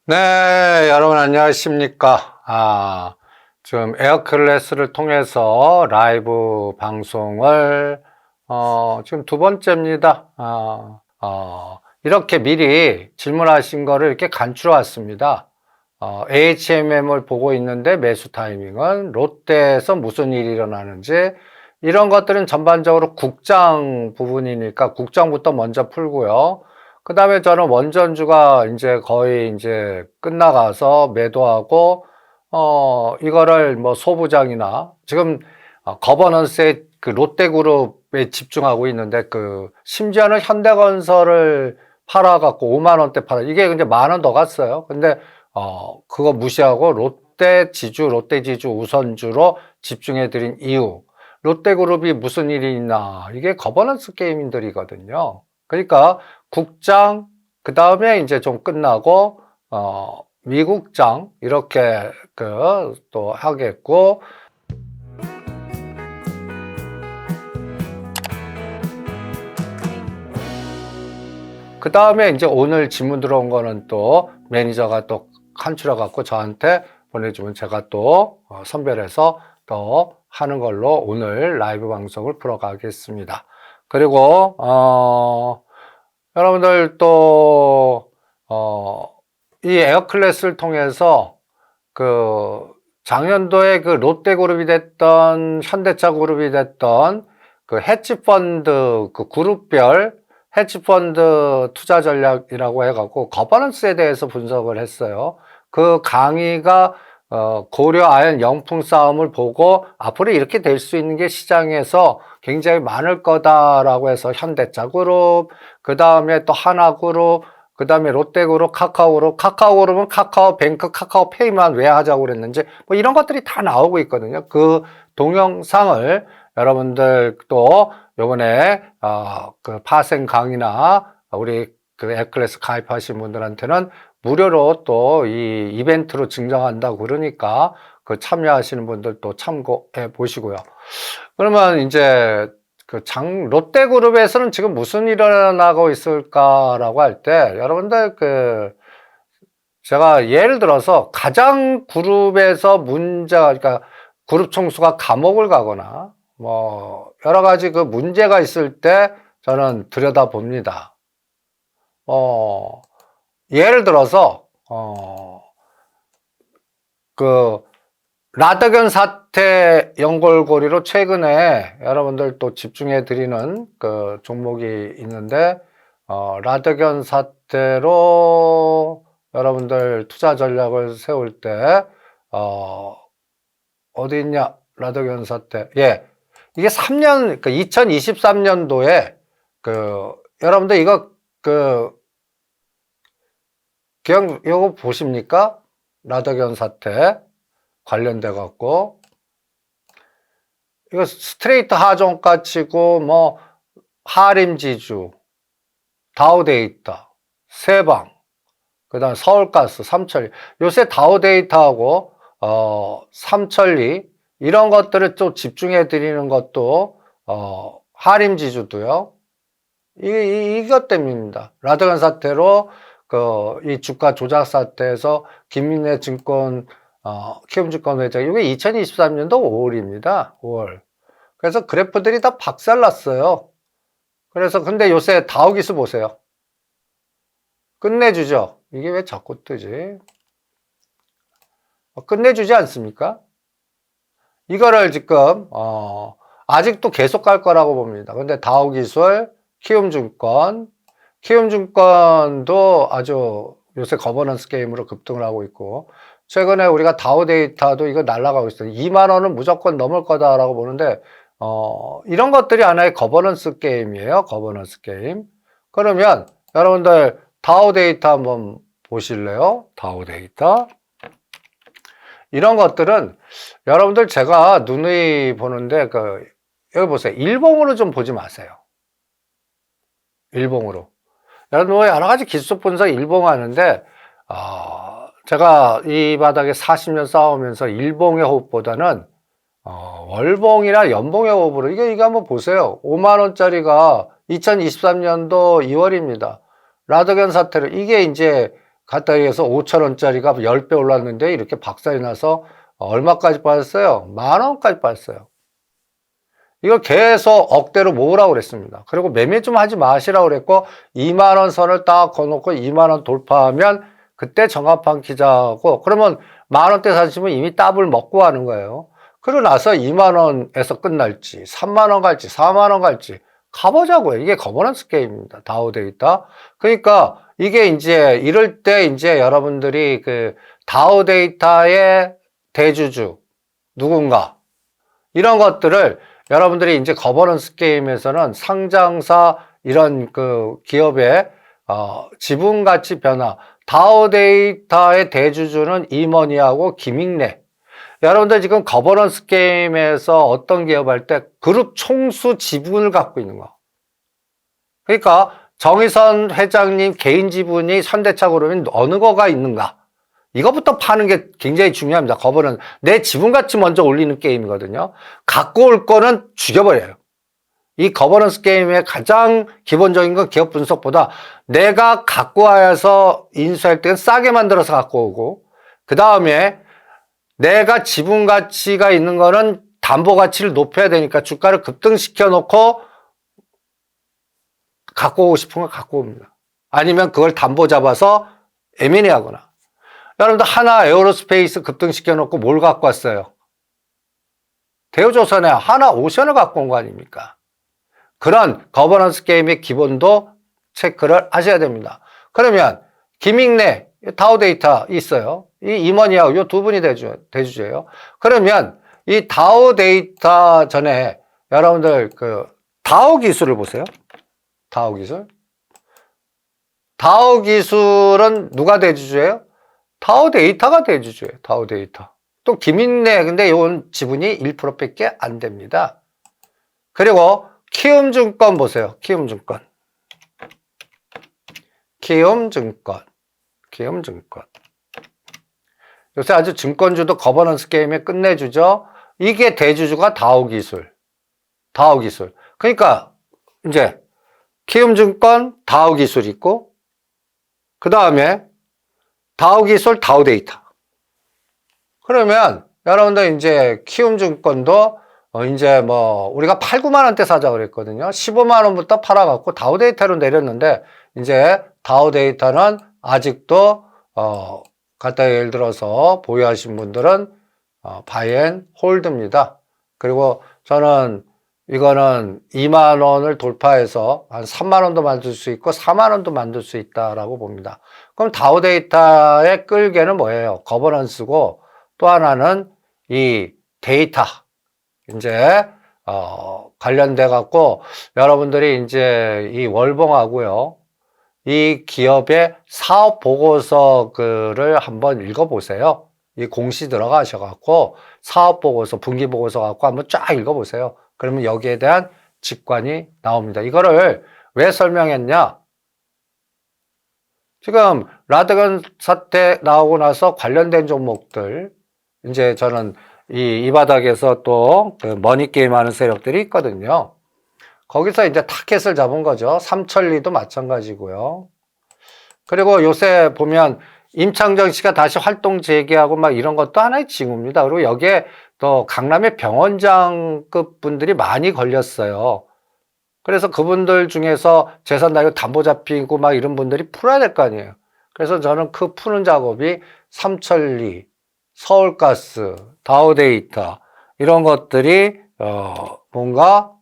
네, 여러분 안녕하십니까? 지금 에어클래스를 통해서 라이브 방송을 지금 두 번째입니다. 이렇게 미리 질문하신 거를 이렇게 간추려 왔습니다. AHMM을 보고 있는데 매수 타이밍은 롯데에서 무슨 일이 일어나는지 이런 것들은 전반적으로 국장 부분이니까 국장부터 먼저 풀고요. 그 다음에 저는 원전주가 이제 거의 이제 끝나가서 매도하고, 이거를 뭐 소부장이나 지금 거버넌스의 그 롯데그룹에 집중하고 있는데 심지어는 현대건설을 팔아갖고 5만 원대 팔아. 이게 이제 10,000원 더 갔어요. 근데, 그거 무시하고 롯데지주 우선주로 집중해드린 이유. 롯데그룹이 무슨 일이 있나. 이게 거버넌스 게임들이거든요. 그러니까 국장, 그 다음에 이제 좀 끝나고, 미국장, 이렇게, 또 하겠고, 그 다음에 이제 오늘 질문 들어온 거는 또 매니저가 또 간추려갖고 저한테 보내주면 제가 또 선별해서 또 하는 걸로 오늘 라이브 방송을 풀어가겠습니다. 그리고, 여러분들 또, 이 에어클래스를 통해서 작년도에 롯데그룹이 됐던, 현대차그룹이 됐던 헤지펀드 그룹별 헤지펀드 투자 전략이라고 해갖고 거버넌스에 대해서 분석을 했어요. 그 강의가 고려 아연 영풍 싸움을 보고 앞으로 이렇게 될 수 있는 게 시장에서 굉장히 많을 거다라고 해서 현대차그룹, 그 다음에 또 하나그룹, 그 다음에 롯데그룹, 카카오그룹은 카카오뱅크, 카카오페이만 왜 하자고 그랬는지 뭐 이런 것들이 다 나오고 있거든요. 그 동영상을 여러분들 또 요번에 파생 강의나 우리 에클래스 가입하신 분들한테는 무료로 또 이 이벤트로 증정한다고 그러니까 참여하시는 분들 또 참고해 보시고요. 그러면 이제 롯데그룹에서는 지금 무슨 일이 일어나고 있을까라고 할 때 여러분들 제가 예를 들어서 가장 그룹에서 그러니까 그룹 총수가 감옥을 가거나 뭐 여러 가지 문제가 있을 때 저는 들여다봅니다. 예를 들어서 라더견 사태 연골고리로 최근에 여러분들 또 집중해 드리는 종목이 있는데 라더견 사태로 여러분들 투자 전략을 세울 때 어디 있냐? 라더견 사태. 예. 이게 2023년도에 여러분들 이거 그냥 이거 보십니까? 라더견 사태 관련돼 갖고 이거 스트레이트 하종가 치고 뭐 하림지주, 다우데이터, 세방, 그다음 서울가스, 삼천리. 요새 다우데이터하고 삼천리 이런 것들을 또 집중해 드리는 것도 하림지주도요. 이것 때문입니다. 라더견 사태로 이 주가 조작 사태에서 김민혜 증권 키움증권 회장, 이게 2023년도 5월입니다. 5월. 그래서 그래프들이 다 박살났어요. 그래서 근데 요새 다우기수 보세요. 끝내주죠. 이게 왜 자꾸 뜨지? 끝내주지 않습니까? 이거를 지금 아직도 계속 갈 거라고 봅니다. 근데 다우기술, 키움증권도 아주 요새 거버넌스 게임으로 급등을 하고 있고, 최근에 우리가 다우데이터도 이거 날아가고 있어요. 2만 원은 무조건 넘을 거다라고 보는데 이런 것들이 하나의 거버넌스 게임이에요. 거버넌스 게임. 그러면 여러분들 다우데이터 한번 보실래요? 다우데이터. 이런 것들은 여러분들 제가 누누이 보는데 여기 보세요. 일봉으로 좀 보지 마세요. 일봉으로. 여러분 여러 가지 기술적 분석 일봉하는데 제가 이 바닥에 40년 싸우면서 일봉의 호흡보다는 월봉이나 연봉의 호흡으로 이게 한번 보세요. 5만 원짜리가 2023년도 2월입니다. 라더견 사태로 이게 이제 갖다 위해서 5,000원짜리가 10배 올랐는데 이렇게 박살이 나서 얼마까지 빠졌어요? 10,000원까지 빠졌어요. 이걸 계속 억대로 모으라고 그랬습니다. 그리고 매매 좀 하지 마시라고 그랬고 2만원 선을 딱 거놓고 2만원 돌파하면 그때 정합한 기자하고 그러면 10,000원대 사시면 이미 더블 먹고 하는 거예요. 그러고 나서 2만원에서 끝날지 3만원 갈지 4만원 갈지 가보자고요. 이게 거버넌스 게임입니다. 다우 데이터. 그러니까 이게 이제 이럴 때 이제 여러분들이 그 다우 데이터의 대주주 누군가 이런 것들을 여러분들이 이제 거버넌스 게임에서는 상장사 이런 그 기업의 지분 가치 변화 다우 데이터의 대주주는 이머니하고 김익래. 여러분들 지금 거버넌스 게임에서 어떤 기업 할 때 그룹 총수 지분을 갖고 있는 거. 그러니까 정의선 회장님 개인 지분이 현대차 그룹인 어느 거가 있는가. 이것부터 파는 게 굉장히 중요합니다. 거버넌스. 내 지분 가치 먼저 올리는 게임이거든요. 갖고 올 거는 죽여버려요. 이 거버넌스 게임의 가장 기본적인 건 기업 분석보다 내가 갖고 와서 인수할 때는 싸게 만들어서 갖고 오고 그 다음에 내가 지분 가치가 있는 거는 담보 가치를 높여야 되니까 주가를 급등시켜 놓고 갖고 오고 싶은 거 갖고 옵니다. 아니면 그걸 담보 잡아서 M&A 하거나. 여러분들 하나 에어로스페이스 급등시켜 놓고 뭘 갖고 왔어요? 대우조선에 하나 오션을 갖고 온 거 아닙니까? 그런 거버넌스 게임의 기본도 체크를 하셔야 됩니다. 그러면 김익래 다우 데이터 있어요. 이 임원이하고 이 두 분이 대주주예요. 그러면 이 다우 데이터 전에 여러분들 그 다우 기술을 보세요. 다우 기술. 다우 기술은 누가 대주주예요? 다우 데이터가 대주주예요. 다우 데이터. 또 김익래 근데 이건 지분이 1%밖에 안 됩니다. 그리고 키움증권 보세요. 키움증권. 키움증권. 요새 아주 증권주도 거버넌스 게임에 끝내주죠. 이게 대주주가 다우기술. 그러니까 이제 키움증권 다우기술 있고 그 다음에 다우기술 다우데이터. 그러면 여러분들 이제 키움증권도 이제 뭐 우리가 8, 9만 원대 사자 그랬거든요. 15만 원부터 팔아갖고 다우데이터로 내렸는데 이제 다우데이터는 아직도 갖다 예를 들어서 보유하신 분들은 바이앤홀드입니다. 그리고 저는 이거는 2만 원을 돌파해서 한 3만 원도 만들 수 있고 4만 원도 만들 수 있다라고 봅니다. 그럼 다우데이터의 끌개는 뭐예요? 거버넌스고 또 하나는 이 데이터 이제 관련돼 갖고 여러분들이 이제 이 월봉하고요. 이 기업의 사업 보고서 글을 한번 읽어보세요. 이 공시 들어가셔갖고 사업 보고서, 분기 보고서 갖고 한번 쫙 읽어보세요. 그러면 여기에 대한 직관이 나옵니다. 이거를 왜 설명했냐? 지금 라드건 사태 나오고 나서 관련된 종목들, 이제 저는 이 바닥에서 또 그 머니게임 하는 세력들이 있거든요. 거기서 이제 타켓을 잡은 거죠. 삼천리도 마찬가지고요. 그리고 요새 보면 임창정 씨가 다시 활동 재개하고 막 이런 것도 하나의 징후입니다. 그리고 여기에 또 강남의 병원장급 분들이 많이 걸렸어요. 그래서 그분들 중에서 재산 나이가 담보 잡히고 막 이런 분들이 풀어야 될 거 아니에요. 그래서 저는 그 푸는 작업이 삼천리, 서울가스, 다우데이터 이런 것들이 뭔가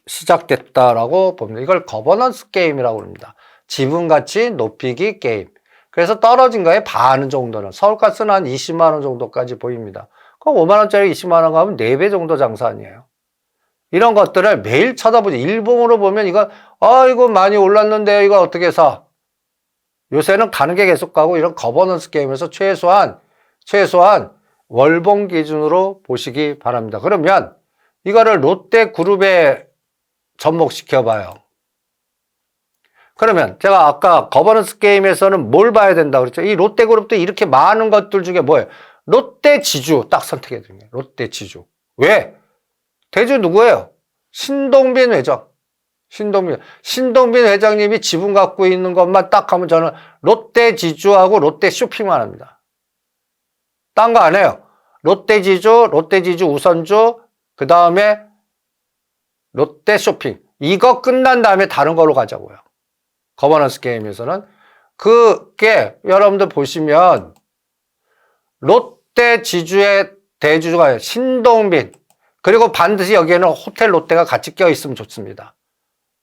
시작됐다라고 봅니다. 이걸 거버넌스 게임이라고 합니다. 지분가치 높이기 게임. 그래서 떨어진 거에 반 정도는 서울가스는 한 20만 원 정도까지 보입니다. 그럼 5만 원짜리 20만 원 가면 4배 정도 장사 아니에요. 이런 것들을 매일 쳐다보지. 일봉으로 보면 이거 이거 많이 올랐는데 이거 어떻게 사? 요새는 가는 게 계속 가고 이런 거버넌스 게임에서 최소한 월봉 기준으로 보시기 바랍니다. 그러면 이거를 롯데그룹에 접목시켜 봐요. 그러면 제가 아까 거버넌스 게임에서는 뭘 봐야 된다고 그랬죠? 이 롯데그룹도 이렇게 많은 것들 중에 뭐예요? 롯데지주 딱 선택해야 됩니다. 롯데지주. 왜? 대주 누구예요? 신동빈 회장. 신동빈 회장님이 지분 갖고 있는 것만 딱 하면 저는 롯데 지주하고 롯데 쇼핑만 합니다. 딴 거 안 해요. 롯데 지주 우선주, 그 다음에 롯데 쇼핑. 이거 끝난 다음에 다른 걸로 가자고요. 거버넌스 게임에서는. 그게 여러분들 보시면 롯데 지주의 대주주가 신동빈, 그리고 반드시 여기에는 호텔 롯데가 같이 껴있으면 좋습니다.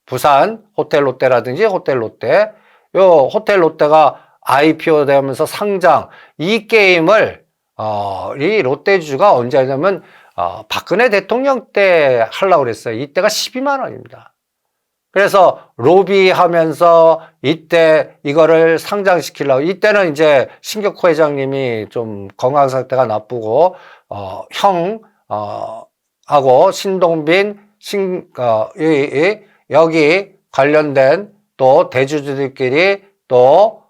부산 호텔 롯데라든지 호텔 롯데, 요 호텔 롯데가 IPO 되면서 상장, 이 게임을 이 롯데주주가 언제 하냐면 박근혜 대통령 때 하려고 그랬어요. 이때가 12만 원입니다. 그래서 로비하면서 이때 이거를 상장시키려고, 이때는 이제 신격호 회장님이 좀 건강 상태가 나쁘고 하고 신동빈 여기 관련된 또 대주주들끼리 또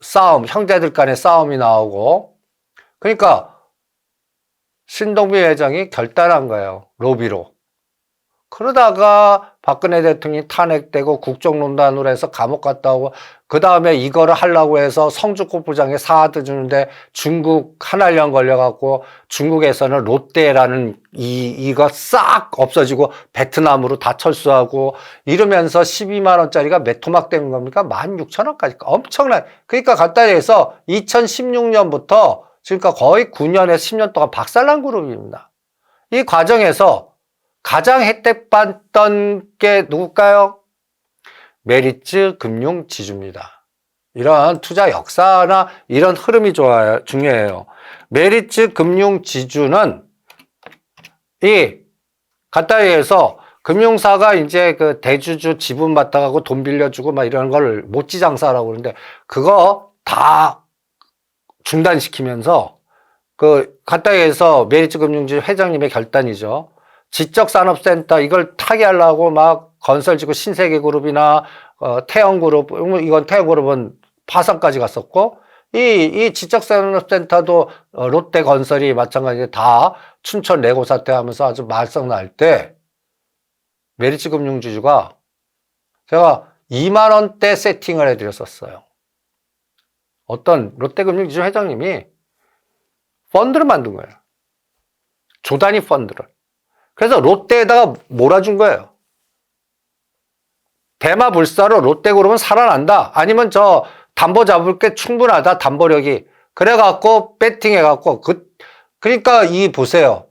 싸움, 형제들 간의 싸움이 나오고, 그러니까 신동빈 회장이 결단한 거예요. 로비로. 그러다가 박근혜 대통령이 탄핵되고 국정농단으로 해서 감옥 갔다 오고, 그 다음에 이거를 하려고 해서 성주골프장에 사드 주는데 중국 한알령 걸려갖고 중국에서는 롯데라는 이거 싹 없어지고 베트남으로 다 철수하고 이러면서 12만 원짜리가 몇 토막 되는 겁니까? 16,000원까지. 엄청난. 그러니까 간단히 해서 2016년부터 지금까지 거의 9년에서 10년 동안 박살난 그룹입니다. 이 과정에서 가장 혜택 받던 게 누굴까요? 메리츠 금융지주입니다. 이런 투자 역사나 이런 흐름이 중요해요. 메리츠 금융지주는 간단히 해서 금융사가 이제 그 대주주 지분 받아가고 돈 빌려주고 막 이런 걸 모찌장사라고 그러는데, 그거 다 중단시키면서 간단히 해서 메리츠 금융지주 회장님의 결단이죠. 지적산업센터 이걸 타개하려고 막 건설지구 신세계그룹이나 태영그룹, 이건 태영그룹은 파산까지 갔었고, 이 지적산업센터도 롯데건설이 마찬가지로 다 춘천 레고 사태하면서 아주 말썽 날 때 메리츠 금융지주가 제가 2만 원대 세팅을 해드렸었어요. 어떤 롯데금융지주 회장님이 펀드를 만든 거예요. 조단위 펀드를. 그래서 롯데에다가 몰아준 거예요. 대마불사로 롯데그룹은 살아난다. 아니면 저 담보 잡을 게 충분하다. 담보력이. 그래갖고 배팅해갖고 그러니까 보세요.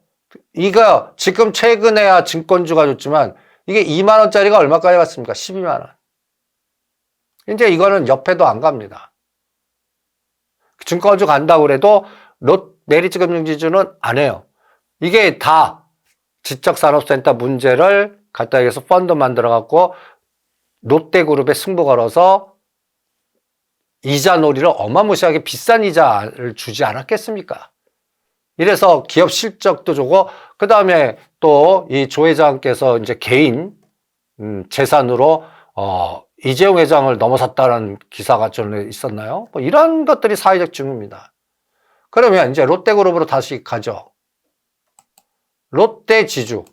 이거 지금 최근에야 증권주가 줬지만 이게 2만 원짜리가 얼마까지 갔습니까? 12만 원. 이제 이거는 옆에도 안 갑니다. 증권주 간다고 그래도 메리츠 금융지주는 안 해요. 이게 다 지적산업센터 문제를 갖다 해서 펀드 만들어갖고 롯데그룹에 승부 걸어서 이자 놀이를 어마무시하게 비싼 이자를 주지 않았겠습니까? 이래서 기업 실적도 좋고, 그 다음에 또 이 조 회장께서 이제 개인 재산으로 이재용 회장을 넘어섰다는 기사가 전에 있었나요? 뭐 이런 것들이 사회적 증후입니다. 그러면 이제 롯데그룹으로 다시 가죠. 롯데 지주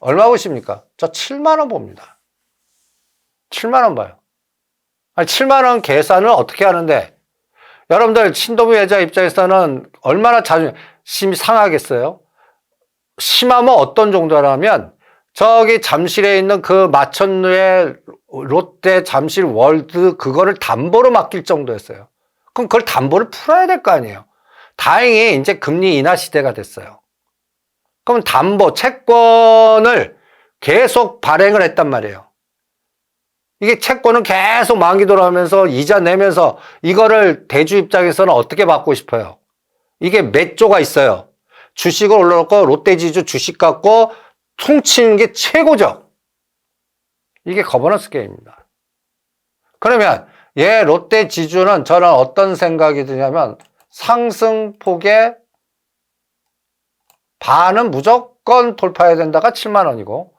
얼마 보십니까? 저 7만 원 봅니다. 7만 원 봐요. 아니, 7만 원 계산을 어떻게 하는데, 여러분들 신동빈 회장 입장에서는 얼마나 자존심이 상하겠어요? 심하면 어떤 정도라면 저기 잠실에 있는 그 마천루의 롯데 잠실 월드 그거를 담보로 맡길 정도였어요. 그럼 그걸 담보를 풀어야 될 거 아니에요. 다행히 이제 금리 인하 시대가 됐어요. 그럼 담보, 채권을 계속 발행을 했단 말이에요. 이게 채권은 계속 만기 돌아오면서 이자 내면서 이거를 대주 입장에서는 어떻게 받고 싶어요? 이게 몇 조가 있어요. 주식을 올려놓고 롯데지주 주식 갖고 퉁치는 게 최고죠. 이게 거버넌스 게임입니다. 그러면 롯데지주는 저는 어떤 생각이 드냐면 상승폭의 반은 무조건 돌파해야 된다가 7만 원이고,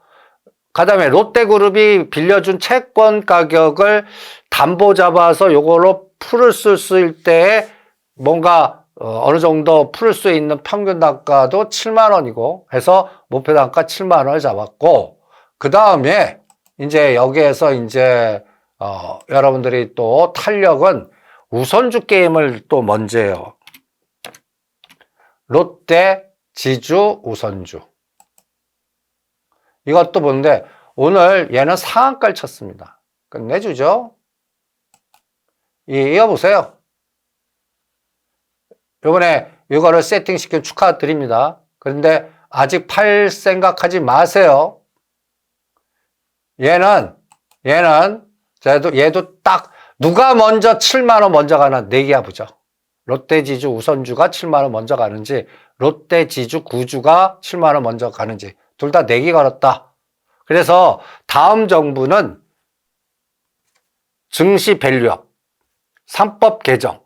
그 다음에 롯데그룹이 빌려준 채권 가격을 담보 잡아서 요걸로 풀을 수 있을 때 뭔가 어느 정도 풀 수 있는 평균 단가도 7만 원이고 해서 목표 단가 7만 원을 잡았고, 그 다음에 이제 여기에서 이제 여러분들이 또 탄력은 우선주 게임을 또 먼저 해요. 롯데, 지주, 우선주. 이것도 보는데 오늘 얘는 상한가를 쳤습니다. 끝내주죠. 이거 보세요. 요번에 이거를 세팅시켜 축하드립니다. 그런데 아직 팔 생각하지 마세요. 얘도 딱 누가 먼저 7만원 먼저 가나 내기야 보죠. 롯데 지주 우선주가 7만원 먼저 가는지 롯데 지주 구주가 7만원 먼저 가는지 둘 다 내기 걸었다. 그래서 다음 정부는 증시 밸류업, 3법 개정,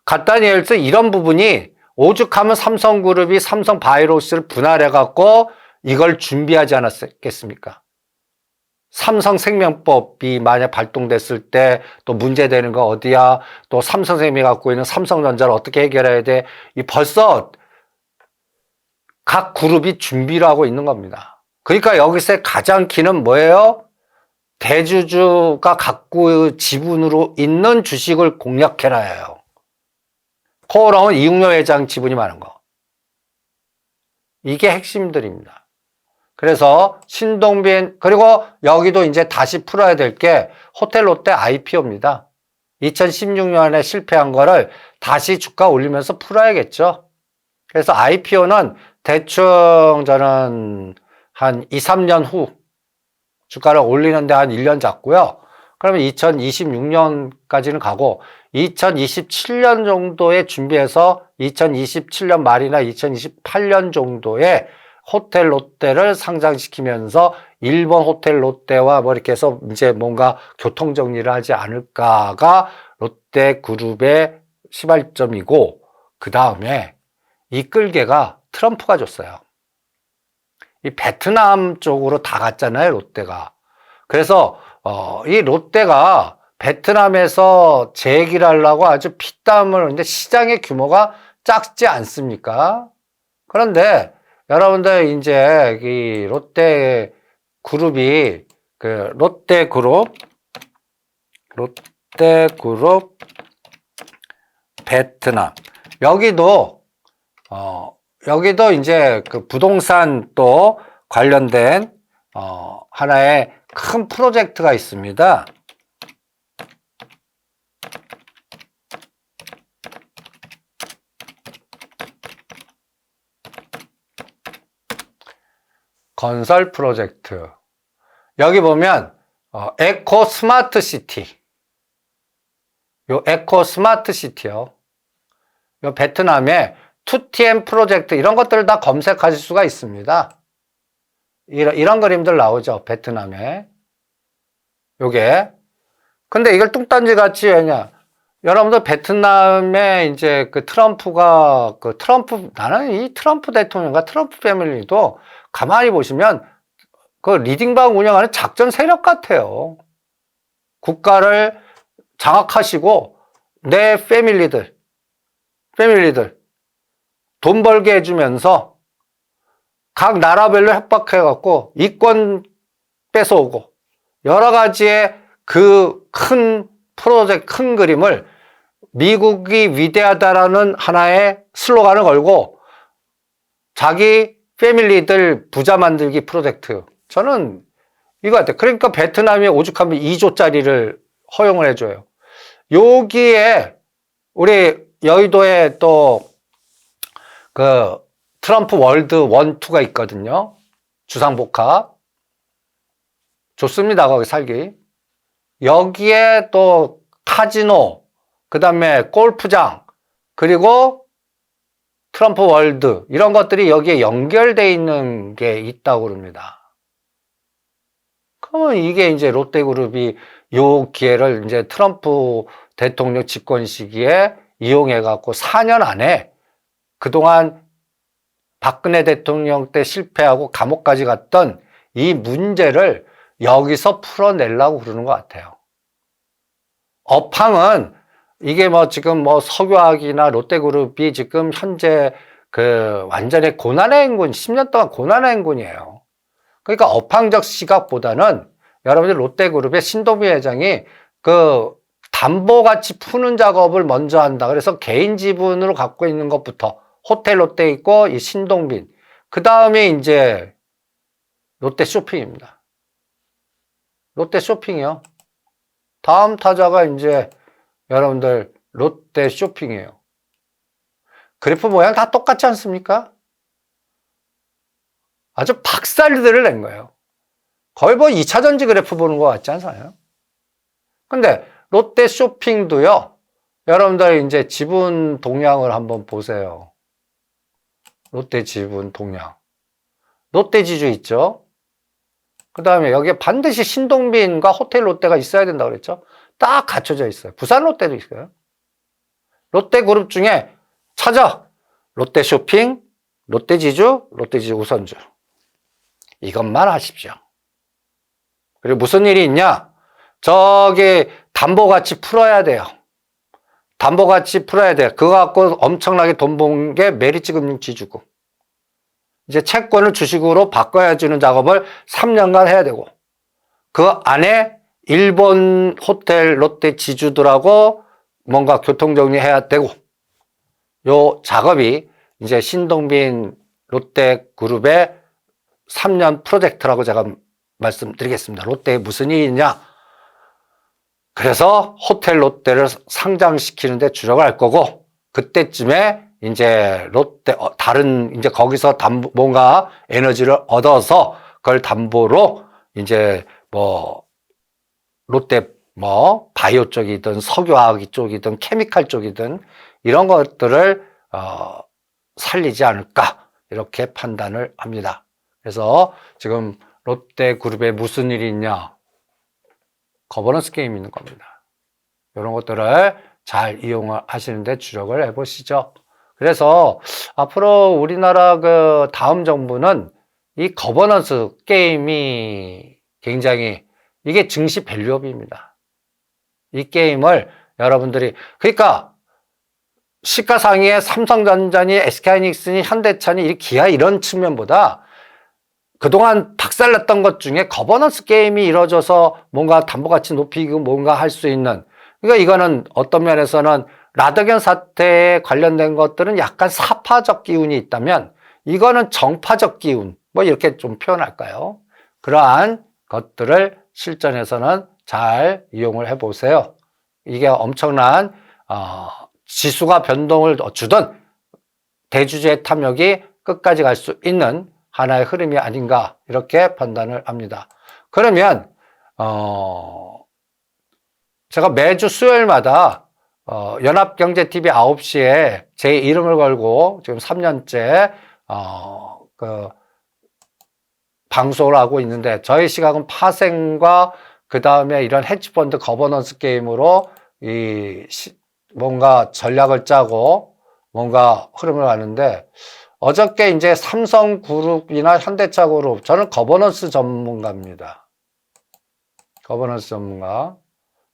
간단히 예를 들어 이런 부분이 오죽하면 삼성그룹이 삼성바이오로스를 분할해갖고 이걸 준비하지 않았겠습니까? 삼성생명법이 만약 발동됐을 때 또 문제되는 거 어디야? 또 삼성생명이 갖고 있는 삼성전자를 어떻게 해결해야 돼? 이 벌써 각 그룹이 준비를 하고 있는 겁니다. 그러니까 여기서 가장 키는 뭐예요? 대주주가 갖고 지분으로 있는 주식을 공략해라예요. 코어랑은 이웅렬 회장 지분이 많은 거. 이게 핵심들입니다. 그래서 신동빈, 그리고 여기도 이제 다시 풀어야 될 게 호텔롯데 IPO입니다. 2016년에 실패한 거를 다시 주가 올리면서 풀어야겠죠. 그래서 IPO는 대충 저는 한 2, 3년 후 주가를 올리는데 한 1년 잡고요. 그러면 2026년까지는 가고 2027년 정도에 준비해서 2027년 말이나 2028년 정도에 호텔 롯데를 상장시키면서 일본 호텔 롯데와 뭐 이렇게 해서 이제 뭔가 교통 정리를 하지 않을까가 롯데그룹의 시발점이고, 그 다음에 이끌개가 트럼프가 줬어요. 이 베트남 쪽으로 다 갔잖아요, 롯데가. 그래서 이 롯데가 베트남에서 재기를 하려고 아주 피땀을 흘리는데 시장의 규모가 작지 않습니까? 그런데 여러분들 이제 이 롯데 그룹이 롯데그룹 베트남 여기도 이제 그 부동산 또 관련된 하나의 큰 프로젝트가 있습니다. 건설 프로젝트. 여기 보면 에코 스마트 시티. 요 에코 스마트 시티요. 요 베트남에 2TM 프로젝트 이런 것들을 다 검색하실 수가 있습니다. 이런 그림들 나오죠, 베트남에. 요게. 근데 이걸 뚱딴지 같이 왜냐? 여러분들 베트남에 이제 나는 이 트럼프 대통령과 트럼프 패밀리도 가만히 보시면 그 리딩방 운영하는 작전 세력 같아요. 국가를 장악하시고 내 패밀리들 돈 벌게 해주면서 각 나라별로 협박해갖고 이권 뺏어오고 여러 가지의 그 큰 프로젝트, 큰 그림을 미국이 위대하다라는 하나의 슬로건을 걸고 자기 패밀리들 부자 만들기 프로젝트. 저는 이거 같아요. 그러니까 베트남이 오죽하면 2조짜리를 허용을 해줘요. 여기에 우리 여의도에 또 그 트럼프 월드 1, 2가 있거든요. 주상복합. 좋습니다. 거기 살기. 여기에 또 카지노, 그 다음에 골프장, 그리고 트럼프 월드 이런 것들이 여기에 연결되어 있는 게 있다고 그럽니다. 그러면 이게 이제 롯데그룹이 요 기회를 이제 트럼프 대통령 집권 시기에 이용해 갖고 4년 안에 그동안 박근혜 대통령 때 실패하고 감옥까지 갔던 이 문제를 여기서 풀어내려고 그러는 것 같아요. 업황은 이게 뭐 지금 뭐 석유화학이나 롯데그룹이 지금 현재 그 완전히 고난의 행군, 10년 동안 고난의 행군이에요. 그러니까 업황적 시각보다는 여러분들 롯데그룹의 신동빈 회장이 그 담보가치 푸는 작업을 먼저 한다. 그래서 개인 지분으로 갖고 있는 것부터 호텔 롯데 있고 이 신동빈. 그 다음에 이제 롯데 쇼핑입니다. 롯데 쇼핑이요. 다음 타자가 이제 여러분들 롯데 쇼핑이에요. 그래프 모양 다 똑같지 않습니까? 아주 박살들을 낸 거예요. 거의 뭐 2차전지 그래프 보는 것 같지 않아요? 근데 롯데 쇼핑도요, 여러분들 이제 지분 동향을 한번 보세요. 롯데 지분 동향. 롯데 지주 있죠? 그 다음에 여기에 반드시 신동빈과 호텔 롯데가 있어야 된다고 그랬죠? 딱 갖춰져 있어요. 부산 롯데도 있어요. 롯데 그룹 중에 찾아. 롯데 쇼핑, 롯데 지주, 롯데 지주 우선주. 이것만 하십시오. 그리고 무슨 일이 있냐? 저기 담보가치 풀어야 돼요. 담보가치 풀어야 돼요. 그거 갖고 엄청나게 돈 번 게 메리츠 금융 지주고. 이제 채권을 주식으로 바꿔야 주는 작업을 3년간 해야 되고, 그 안에 일본 호텔 롯데 지주들하고 뭔가 교통정리해야 되고, 요 작업이 이제 신동빈 롯데그룹의 3년 프로젝트라고 제가 말씀드리겠습니다. 롯데에 무슨 일이 있냐? 그래서 호텔 롯데를 상장시키는데 주력을 할 거고, 그때쯤에 이제 롯데, 다른, 이제 거기서 뭔가 에너지를 얻어서 그걸 담보로 이제 뭐, 롯데 뭐, 바이오 쪽이든 석유화학 쪽이든 케미칼 쪽이든 이런 것들을, 살리지 않을까. 이렇게 판단을 합니다. 그래서 지금 롯데그룹에 무슨 일이 있냐? 거버넌스 게임이 있는 겁니다. 이런 것들을 잘 이용을 하시는데 주력을 해보시죠. 그래서 앞으로 우리나라 그 다음 정부는 이 거버넌스 게임이 굉장히 이게 증시 밸류업입니다. 이 게임을 여러분들이 그러니까 시가상위의 삼성전자니 SK하이닉스니 현대차니 이 기아 이런 측면보다 그동안 박살났던 것 중에 거버넌스 게임이 이루어져서 뭔가 담보가치 높이고 뭔가 할 수 있는, 그러니까 이거는 어떤 면에서는 라더견 사태에 관련된 것들은 약간 사파적 기운이 있다면 이거는 정파적 기운, 뭐 이렇게 좀 표현할까요? 그러한 것들을 실전에서는 잘 이용을 해보세요. 이게 엄청난 지수가 변동을 주든 대주주의 탐욕이 끝까지 갈 수 있는 하나의 흐름이 아닌가 이렇게 판단을 합니다. 그러면 제가 매주 수요일마다 연합경제TV 9시에 제 이름을 걸고 지금 3년째 그 방송을 하고 있는데, 저희 시각은 파생과 그 다음에 이런 헤지펀드 거버넌스 게임으로 뭔가 전략을 짜고 뭔가 흐름을 가는데, 어저께 이제 삼성그룹이나 현대차그룹, 저는 거버넌스 전문가입니다. 거버넌스 전문가.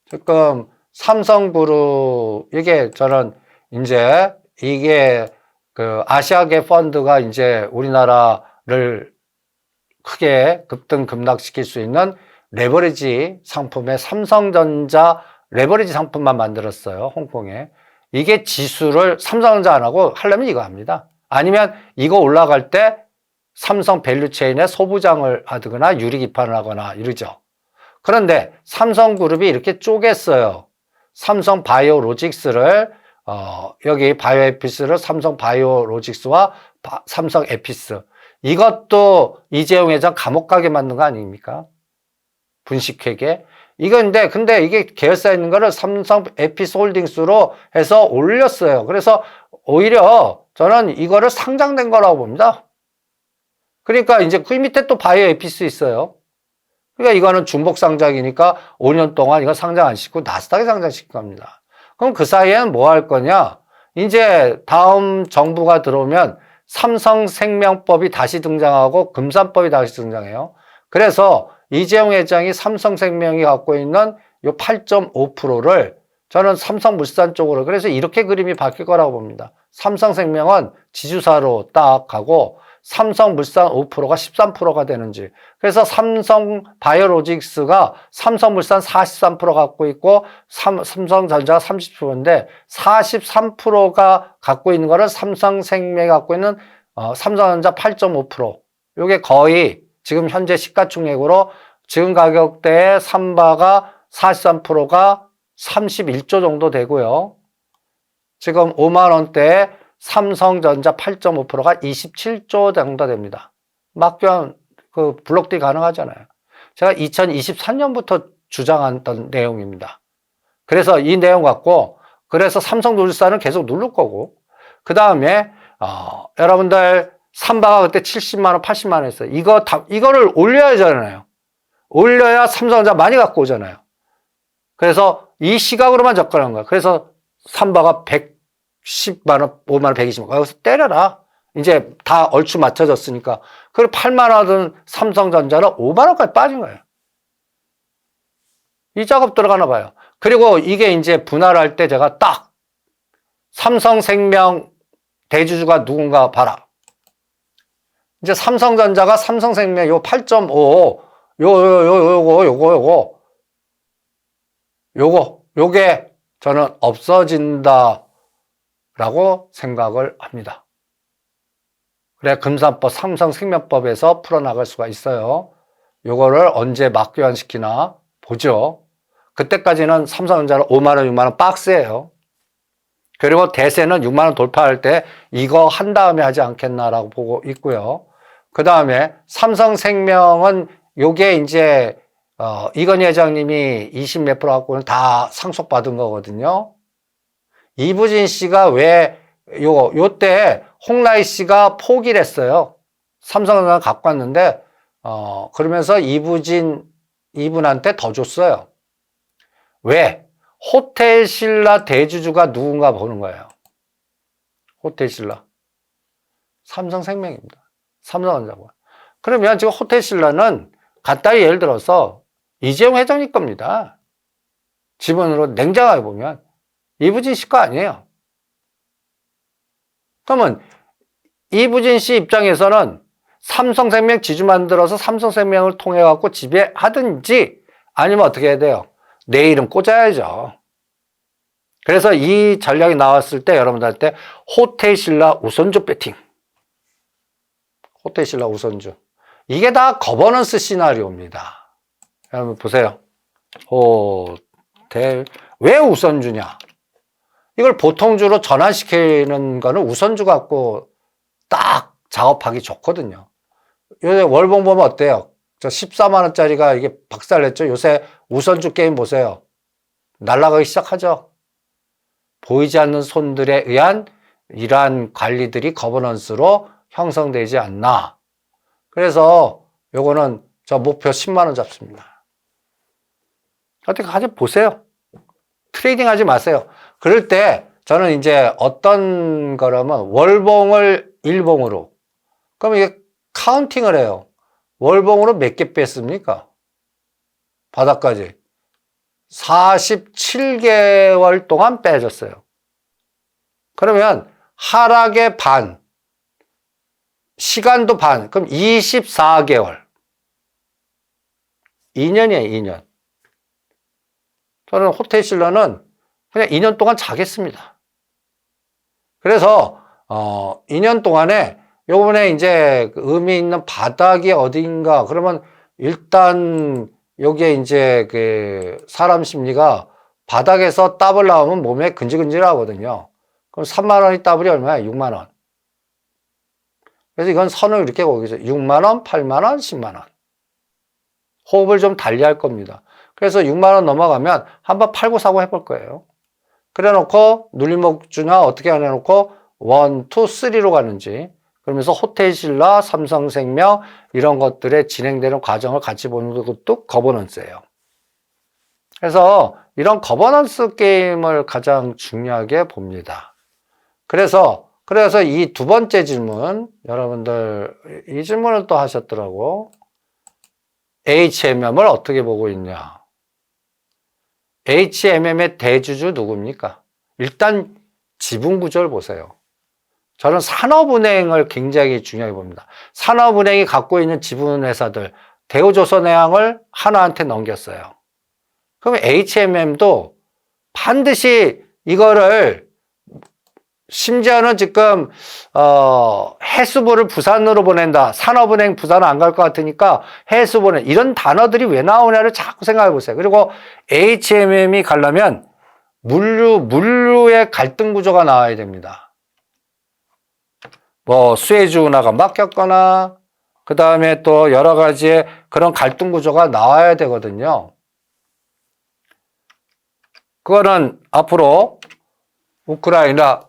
지금 삼성그룹, 이게 저는 이제 이게 그 아시아계 펀드가 이제 우리나라를 크게 급등급락시킬 수 있는 레버리지 상품의 삼성전자 레버리지 상품만 만들었어요. 홍콩에. 이게 지수를 삼성전자 안 하고 하려면 이거 합니다. 아니면 이거 올라갈 때 삼성 밸류체인에 소부장을 하거나 유리기판을 하거나 이러죠. 그런데 삼성그룹이 이렇게 쪼갰어요. 삼성 바이오로직스를 여기 바이오에피스를 삼성 바이오로직스와 삼성 에피스, 이것도 이재용 회장 감옥 가게 만든 거 아닙니까? 분식회계. 근데 이게 계열사 있는 거를 삼성 에피스 홀딩스로 해서 올렸어요. 그래서 오히려 저는 이거를 상장된 거라고 봅니다. 그러니까 이제 그 밑에 또 바이오 에피스 있어요. 그러니까 이거는 중복 상장이니까 5년 동안 이거 상장 안 시키고 나스닥에 상장시킬 겁니다. 그럼 그 사이에는 뭐 할 거냐? 이제 다음 정부가 들어오면 삼성생명법이 다시 등장하고 금산법이 다시 등장해요. 그래서 이재용 회장이 삼성생명이 갖고 있는 요 8.5%를 저는 삼성물산 쪽으로, 그래서 이렇게 그림이 바뀔 거라고 봅니다. 삼성생명은 지주사로 딱 가고 삼성물산 5%가 13%가 되는지. 그래서 삼성바이오로직스가 삼성물산 43% 갖고 있고 삼성전자가 30%인데 43%가 갖고 있는 거를 삼성생명이 갖고 있는 삼성전자 8.5%. 이게 거의 지금 현재 시가총액으로 지금 가격대에 삼바가 43%가 31조 정도 되고요. 지금 5만 원대에 삼성전자 8.5%가 27조 정도 됩니다. 막변 블록딜 가능하잖아요. 제가 2023년부터 주장했던 내용입니다. 그래서 이 내용 갖고 그래서 삼성물산은 계속 누를 거고 그 다음에 여러분들 삼바가 그때 70만 원, 80만 원 했어요. 이거를 올려야 하잖아요. 올려야 삼성전자 많이 갖고 오잖아요. 그래서 이 시각으로만 접근한 거야. 그래서 삼바가 110만 원, 5만 원, 120만 원. 여기서 때려라. 이제 다 얼추 맞춰졌으니까. 그리고 8만 원 하던 삼성전자는 5만 원까지 빠진 거예요. 이 작업 들어가나 봐요. 그리고 이게 이제 분할할 때 제가 딱 삼성생명 대주주가 누군가 봐라. 이제 삼성전자가 삼성생명 요 8.5, 요게 저는 없어진다라고 생각을 합니다. 그래, 금산법, 삼성생명법에서 풀어나갈 수가 있어요. 요거를 언제 막교환시키나 보죠. 그때까지는 삼성전자는 5만 원, 6만 원 박스예요. 그리고 대세는 6만 원 돌파할 때 이거 한 다음에 하지 않겠나라고 보고 있고요. 그 다음에 삼성생명은 요게 이제 이건희 회장님이 20 몇 프로 갖고는 다 상속받은 거거든요. 이부진 씨가 왜 요때 홍라희 씨가 포기를 했어요. 삼성전자 갖고 왔는데 그러면서 이분한테 더 줬어요. 왜? 호텔신라 대주주가 누군가 보는 거예요. 호텔신라. 삼성생명입니다. 삼성전자고. 그러면 지금 호텔신라는 간단히 예를 들어서 이재용 회장님 겁니다. 지분으로 냉정하게 보면 이부진 씨 거 아니에요. 그러면 이부진 씨 입장에서는 삼성생명 지주 만들어서 삼성생명을 통해 갖고 지배하든지 아니면 어떻게 해야 돼요? 내 이름 꽂아야죠. 그래서 이 전략이 나왔을 때 여러분들한테 호텔신라 우선주 배팅. 호텔신라 우선주. 이게 다 거버넌스 시나리오입니다. 여러분 보세요. 왜 우선주냐? 이걸 보통주로 전환시키는 거는 우선주 갖고 딱 작업하기 좋거든요. 요새 월봉 보면 어때요? 저 14만 원짜리가 이게 박살냈죠. 요새 우선주 게임 보세요. 날아가기 시작하죠. 보이지 않는 손들에 의한 이러한 관리들이 거버넌스로 형성되지 않나. 그래서 요거는 저 목표 10만 원 잡습니다. 어떻게 가지 보세요. 트레이딩 하지 마세요. 그럴 때 저는 이제 어떤 거라면 월봉을 일봉으로. 그럼 이게 카운팅을 해요. 월봉으로 몇 개 뺐습니까? 바닥까지. 47개월 동안 빼졌어요. 그러면 하락의 반, 시간도 반, 그럼 24개월. 2년이에요, 2년. 저는 호텔신라는 그냥 2년 동안 자겠습니다. 그래서 2년 동안에 요번에 이제 의미 있는 바닥이 어딘가 그러면 일단 여기에 이제 그 사람 심리가 바닥에서 더블 나오면 몸에 근질근질하거든요. 그럼 3만 원이 더블이 얼마야? 6만 원. 그래서 이건 선을 이렇게 거기서 6만 원, 8만 원, 10만 원. 호흡을 좀 달리 할 겁니다. 그래서 6만 원 넘어가면 한번 팔고 사고 해볼 거예요. 그래 놓고 눌림목주나 어떻게 해놓고 1, 2, 3로 가는지 그러면서 호텔신라, 삼성생명 이런 것들의 진행되는 과정을 같이 보는 것도 거버넌스예요. 그래서 이런 거버넌스 게임을 가장 중요하게 봅니다. 그래서 이 두 번째 질문 여러분들 이 질문을 또 하셨더라고. HMM을 어떻게 보고 있냐? HMM의 대주주 누굽니까? 일단 지분 구조를 보세요. 저는 산업은행을 굉장히 중요하게 봅니다. 산업은행이 갖고 있는 지분회사들, 대우조선해양을 하나한테 넘겼어요. 그럼 HMM도 반드시 이거를, 심지어는 지금 해수부를 부산으로 보낸다. 산업은행 부산은 안 갈 것 같으니까 해수 보낸, 이런 단어들이 왜 나오냐를 자꾸 생각해 보세요. 그리고 HMM이 가려면 물류의 갈등 구조가 나와야 됩니다. 뭐 수에즈 운하가 막혔거나 그 다음에 또 여러 가지의 그런 갈등 구조가 나와야 되거든요. 그거는 앞으로 우크라이나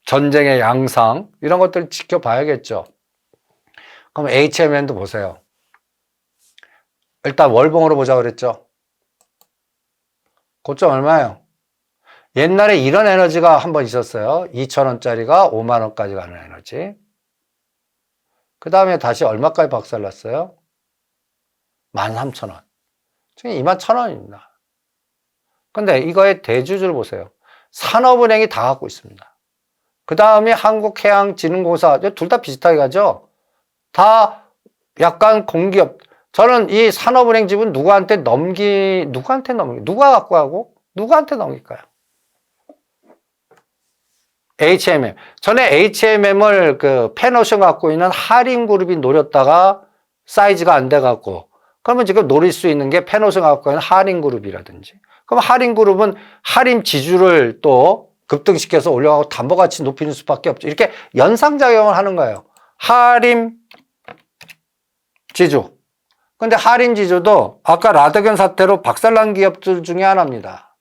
전쟁의 양상 이런 것들 지켜봐야겠죠. 그럼 HMM도 보세요. 일단 월봉으로 보자 그랬죠. 고점 얼마예요? 옛날에 이런 에너지가 한번 있었어요. 2,000원짜리가 5만 원까지 가는 에너지. 그 다음에 다시 얼마까지 박살났어요? 13,000원. 지금 21,000원입니다. 근데 이거의 대주주를 보세요. 산업은행이 다 갖고 있습니다. 그 다음에 한국해양진흥공사, 둘 다 비슷하게 가죠? 다 약간 공기업. 저는 이 산업은행 지분 누가 갖고 가고, 누구한테 넘길까요? HMM. 전에 HMM을 펜오션 갖고 있는 하림그룹이 노렸다가 사이즈가 안 돼갖고, 그러면 지금 노릴 수 있는 게 펜오션 갖고 있는 하림그룹이라든지. 그럼 하림그룹은 하림 지주를 또 급등시켜서 올려가고 담보가치 높이는 수밖에 없죠. 이렇게 연상작용을 하는 거예요. 하림 지주. 근데 하림 지주도 아까 라더견 사태로 박살난 기업들 중에 하나입니다.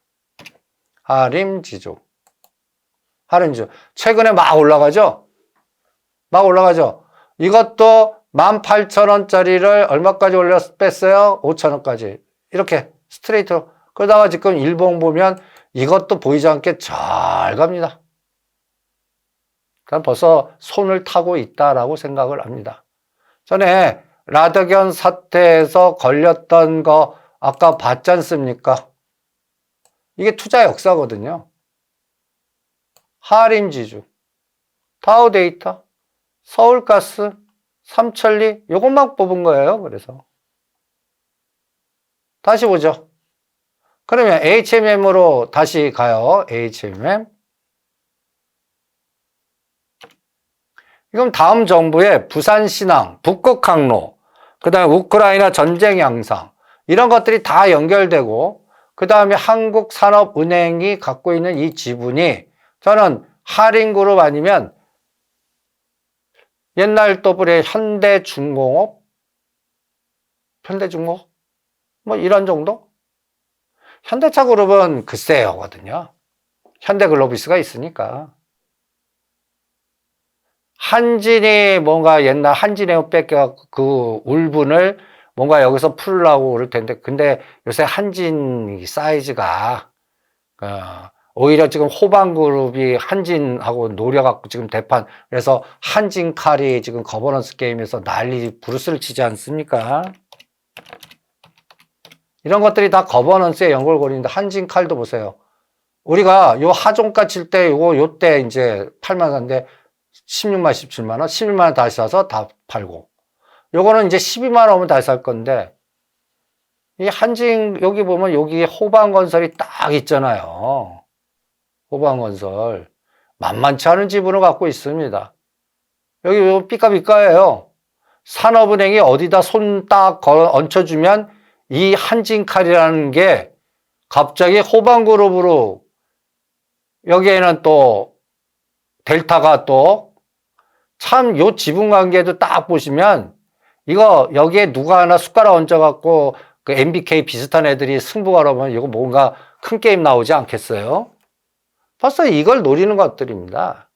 하림 지주. 최근에 막 올라가죠? 이것도 18,000원짜리를 얼마까지 뺐어요? 5,000원까지. 이렇게 스트레이트로. 그러다가 지금 일봉 보면 이것도 보이지 않게 잘 갑니다. 그럼 벌써 손을 타고 있다라고 생각을 합니다. 전에 라더견 사태에서 걸렸던 거 아까 봤지 않습니까? 이게 투자 역사거든요. 하림지주, 타오데이터, 서울가스, 삼천리 이것만 뽑은 거예요. 그래서 다시 보죠. 그러면 HMM으로 다시 가요. HMM. 이건 다음 정부의 부산신항, 북극항로, 그 다음에 우크라이나 전쟁 양상 이런 것들이 다 연결되고 그 다음에 한국산업은행이 갖고 있는 이 지분이 저는 하림그룹 아니면 옛날 더블의 현대중공업 뭐 이런 정도? 현대차그룹은 글쎄요거든요. 현대글로비스가 있으니까. 한진이 뭔가 옛날 한진에어 뺏겨갖고 그 울분을 뭔가 여기서 풀려고 그럴 텐데, 근데 요새 한진 사이즈가 오히려 지금 호방그룹이 한진하고 노려갖고 지금 대판, 그래서 한진칼이 지금 거버넌스 게임에서 난리 브루스를 치지 않습니까? 이런 것들이 다 거버넌스에 연결고리인데, 한진칼도 보세요. 우리가 요 하종가 칠 때 요때 이제 8만 원인데 16만 17만 원, 11만 원 다시 사서 다 팔고, 요거는 이제 12만 원 오면 다시 살 건데, 이 한진 여기 보면 여기 호방건설이 딱 있잖아요. 호방건설 만만치 않은 지분을 갖고 있습니다. 여기 삐까삐까예요. 산업은행이 어디다 손 딱 얹혀주면 이 한진칼이라는 게 갑자기 호방그룹으로, 여기에는 또 델타가 또 참 요 지분 관계도 딱 보시면 이거 여기에 누가 하나 숟가락 얹어갖고 그 MBK 비슷한 애들이 승부하러 오면 이거 뭔가 큰 게임 나오지 않겠어요? 벌써 이걸 노리는 것들입니다.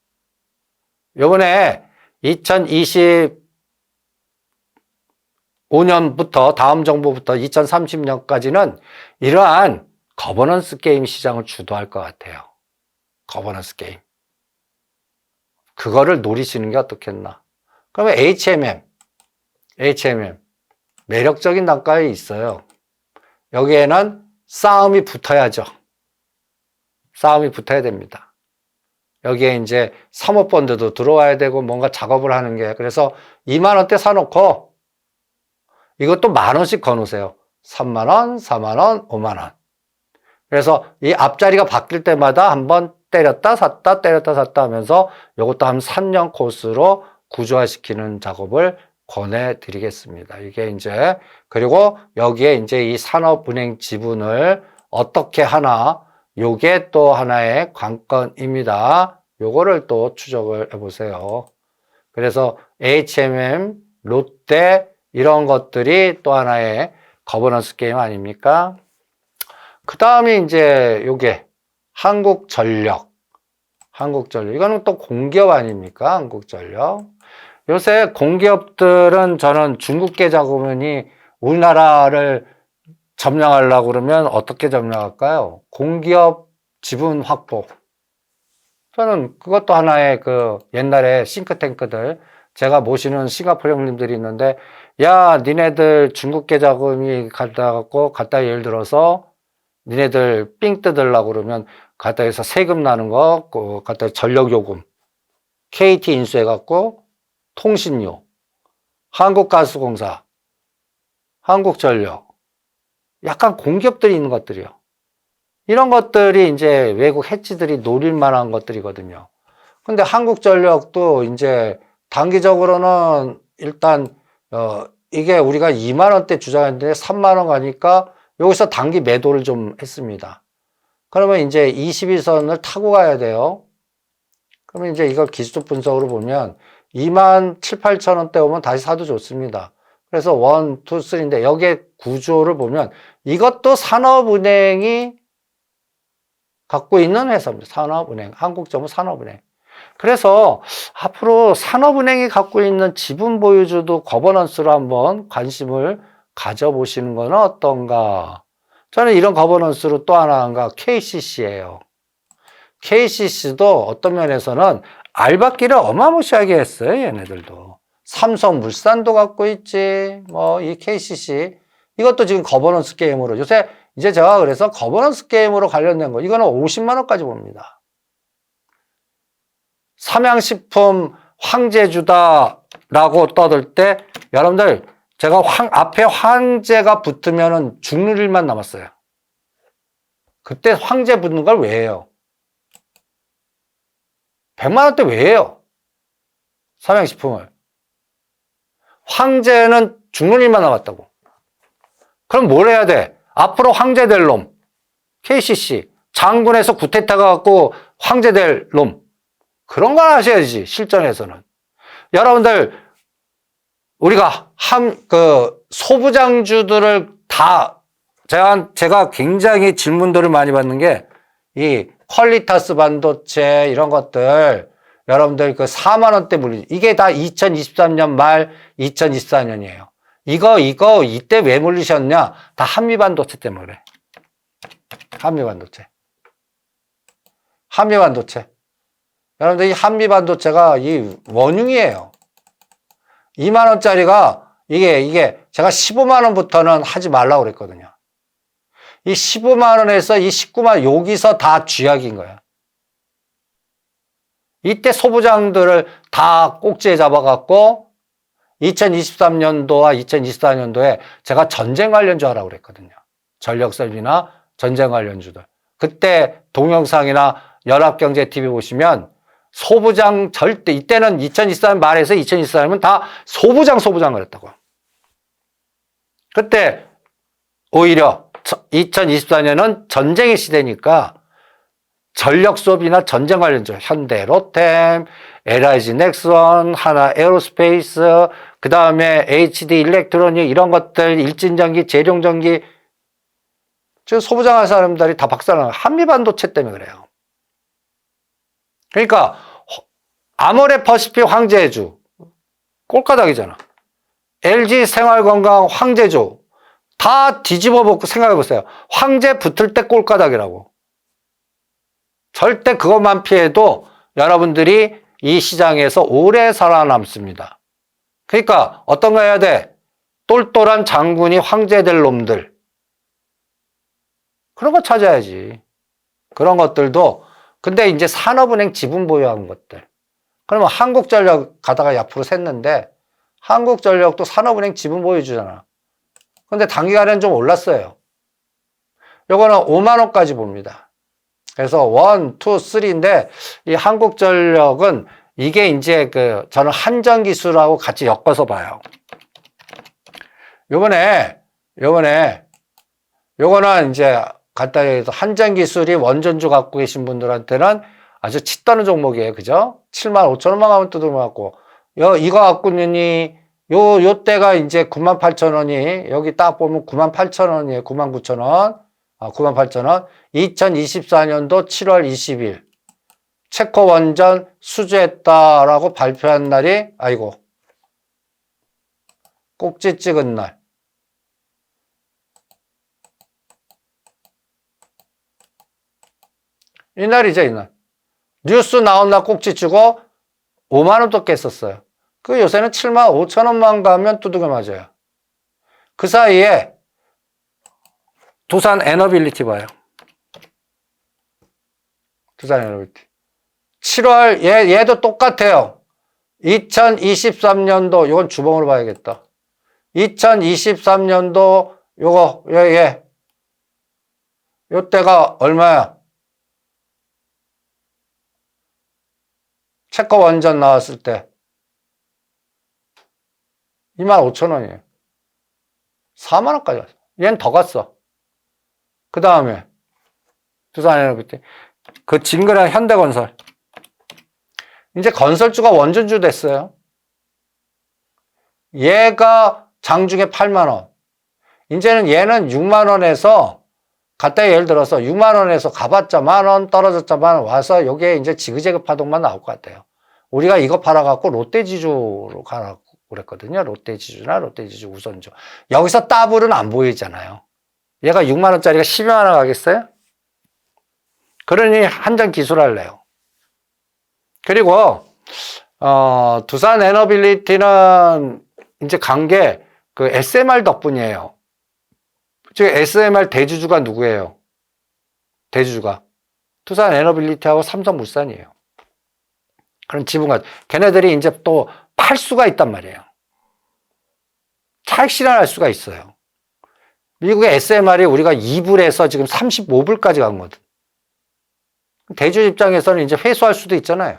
요번에 2025년부터 다음 정부부터 2030년까지는 이러한 거버넌스 게임 시장을 주도할 것 같아요. 거버넌스 게임. 그거를 노리시는 게 어떻겠나. 그러면 HMM 매력적인 단가에 있어요. 여기에는 싸움이 붙어야죠. 싸움이 붙어야 됩니다. 여기에 이제 사모펀드도 들어와야 되고 뭔가 작업을 하는 게, 그래서 2만 원대 사놓고 이것도 만 원씩 거놓으세요. 3만 원, 4만 원, 5만 원. 그래서 이 앞자리가 바뀔 때마다 한번 때렸다 샀다 때렸다 샀다 하면서 이것도 한 3년 코스로 구조화시키는 작업을 권해드리겠습니다. 이게 이제, 그리고 여기에 이제 이 산업은행 지분을 어떻게 하나, 요게 또 하나의 관건입니다. 요거를 또 추적을 해보세요. 그래서 HMM, 롯데 이런 것들이 또 하나의 거버넌스 게임 아닙니까? 그 다음에 이제 요게 한국전력. 이거는 또 공기업 아닙니까? 한국전력. 요새 공기업들은 저는 중국계 자금이 우리나라를 점령하려고 그러면 어떻게 점령할까요? 공기업 지분 확보. 저는 그것도 하나의 그 옛날에 싱크탱크들, 제가 모시는 싱가포르 형님들이 있는데, 야, 니네들 중국계 자금이 갖다 예를 들어서 니네들 삥 뜯으려고 그러면 갖다 해서 세금 나는 거, 갖다 전력요금, KT 인수해갖고 통신료, 한국가스공사, 한국전력, 약간 공기업들이 있는 것들이요. 이런 것들이 이제 외국 해치들이 노릴 만한 것들이거든요. 근데 한국전력도 이제 단기적으로는 일단, 이게 우리가 2만 원대 주장했는데 3만 원 가니까 여기서 단기 매도를 좀 했습니다. 그러면 이제 21선을 타고 가야 돼요. 그러면 이제 이걸 기술적 분석으로 보면 2만 7, 8천 원대 오면 다시 사도 좋습니다. 그래서 1, 2, 3인데 여기에 구조를 보면 이것도 산업은행이 갖고 있는 회사입니다. 산업은행, 한국전무 산업은행. 그래서 앞으로 산업은행이 갖고 있는 지분 보유주도 거버넌스로 한번 관심을 가져보시는 건 어떤가? 저는 이런 거버넌스로 또 하나가 KCC예요. KCC도 어떤 면에서는 알박기를 어마무시하게 했어요. 얘네들도. 삼성물산도 갖고 있지. 뭐 이 KCC 이것도 지금 거버넌스 게임으로 요새 이제 제가 그래서 거버넌스 게임으로 관련된 거 이거는 50만 원까지 봅니다. 삼양식품 황제주다라고 떠들 때 여러분들 제가 앞에 황제가 붙으면은 죽는 일만 남았어요. 그때 황제 붙는 걸 왜 해요? 100만 원대 왜 해요? 삼양식품을. 황제는 죽는 일만 남았다고. 그럼 뭘 해야 돼? 앞으로 황제 될 놈. KCC. 장군에서 구테타가 갖고 황제 될 놈. 그런 걸 하셔야지, 실전에서는. 여러분들, 우리가 소부장주들을 다, 제가 굉장히 질문들을 많이 받는 게, 이 퀄리타스 반도체, 이런 것들, 여러분들 4만원대 물리죠. 이게 다 2023년 말 2024년이에요. 이거, 이때 왜 물리셨냐? 다 한미반도체 때문에 그래. 한미반도체. 여러분들 이 한미반도체가 이 원흉이에요. 2만원짜리가 이게 제가 15만원부터는 하지 말라고 그랬거든요. 이 15만원에서 이 19만원 여기서 다 쥐약인 거야. 이때 소부장들을 다 꼭지에 잡아갖고 2023년도와 2024년도에 제가 전쟁 관련주 하라고 그랬거든요. 전력설비나 전쟁 관련주들. 그때 동영상이나 연합경제TV 보시면 소부장 절대 이때는 2024년 말에서 2024년은 다 소부장 그랬다고. 그때 오히려 2024년은 전쟁의 시대니까 전력 수업이나 전쟁 관련주 현대 로템, LIG 넥스원, 하나 에어로스페이스, 그 다음에 HD 일렉트로닉 이런 것들, 일진전기, 재룡전기 지금 소부장한 사람들이 다 박살나는 한미반도체 때문에 그래요. 그러니까 아모레 퍼시픽 황제주 꼴가닥이잖아. LG 생활건강 황제주 다 뒤집어 보고 생각해 보세요. 황제 붙을 때 꼴가닥이라고. 절대 그것만 피해도 여러분들이 이 시장에서 오래 살아남습니다. 그러니까 어떤 거 해야 돼? 똘똘한 장군이 황제 될 놈들. 그런 거 찾아야지. 그런 것들도 근데 이제 산업은행 지분 보유한 것들. 그러면 한국전력 가다가 옆으로 샜는데 한국전력도 산업은행 지분 보유주잖아. 근데 단기간에는 좀 올랐어요. 요거는 5만 원까지 봅니다. 그래서 1, 2, 3인데 이 한국전력은 이게 이제 저는 한전기술하고 같이 엮어서 봐요. 요거는 이제 간단히 해서 한전기술이 원전주 갖고 계신 분들한테는 아주 치떠는 종목이에요. 그죠? 7만 5천 원만 가면 뜯어먹고. 이거 갖고는 요 때가 이제 9만 8천 원이, 여기 딱 보면 9만 8천 원이에요. 9만 9천 원. 9만 8천 원. 2024년도 7월 20일. 체코 원전 수주했다라고 발표한 날이, 아이고. 꼭지 찍은 날. 이날이죠, 이날. 뉴스 나온 날 꼭지 치고 5만 원 또 깼었어요. 그 요새는 7만 5천 원만 가면 두둑에 맞아요. 그 사이에 두산 에너빌리티 봐요. 두산 에너빌리티. 7월, 얘도 똑같아요. 2023년도, 이건 주봉으로 봐야겠다. 2023년도, 요때가 얼마야? 체코 원전 나왔을 때 2만 5천 원이에요. 4만 원까지 갔어. 얘는 더 갔어. 그 다음에 두산에너비티, 그 진그랑 현대건설. 이제 건설주가 원전주 됐어요. 얘가 장중에 8만 원. 이제는 얘는 6만 원에서 갖다 예를 들어서 6만 원에서 가봤자 만 원, 떨어졌자 만 원 와서 요게 이제 지그재그 파동만 나올 것 같아요. 우리가 이거 팔아갖고 롯데지주로 가라고 그랬거든요. 롯데지주나 롯데지주 우선주. 여기서 따블은 안 보이잖아요. 얘가 6만 원짜리가 12만 원 가겠어요? 그러니 한전 기술할래요. 그리고 두산 에너빌리티는 이제 간 게 그 SMR 덕분이에요. 즉 SMR 대주주가 누구예요? 대주주가 두산 에너빌리티하고 삼성물산이에요. 그런 지분가, 걔네들이 이제 또 팔 수가 있단 말이에요. 차익 실현할 수가 있어요. 미국의 SMR이 우리가 2불에서 지금 35불까지 간 거거든. 대주주 입장에서는 이제 회수할 수도 있잖아요.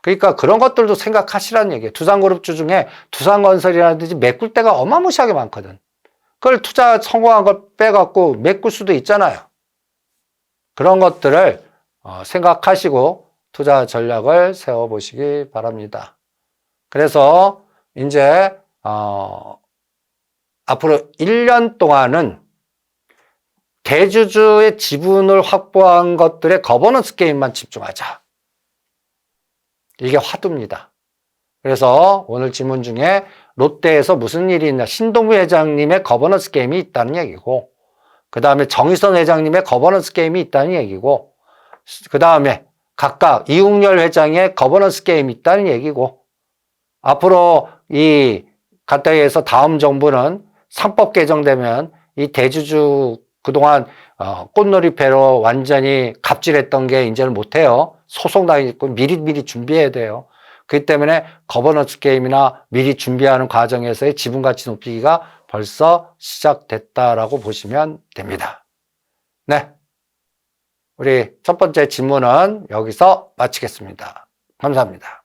그러니까 그런 것들도 생각하시라는 얘기예요. 두산그룹주 중에 두산건설이라든지 메꿀 때가 어마무시하게 많거든. 그걸 투자 성공한 걸 빼갖고 메꿀 수도 있잖아요. 그런 것들을 생각하시고 투자 전략을 세워보시기 바랍니다. 그래서 이제 앞으로 1년 동안은 대주주의 지분을 확보한 것들의 거버넌스 게임만 집중하자. 이게 화두입니다. 그래서 오늘 질문 중에 롯데에서 무슨 일이 있나, 신동부 회장님의 거버넌스 게임이 있다는 얘기고, 그 다음에 정의선 회장님의 거버넌스 게임이 있다는 얘기고, 그 다음에 각각 이웅렬 회장의 거버넌스 게임이 있다는 얘기고, 앞으로 이 가타이에서 다음 정부는 상법 개정되면 이 대주주 그동안 꽃놀이패로 완전히 갑질했던 게 이제는 못해요. 소송당했고 미리 준비해야 돼요. 그렇기 때문에 거버넌스 게임이나 미리 준비하는 과정에서의 지분가치 높이기가 벌써 시작됐다라고 보시면 됩니다. 네, 우리 첫 번째 질문은 여기서 마치겠습니다. 감사합니다.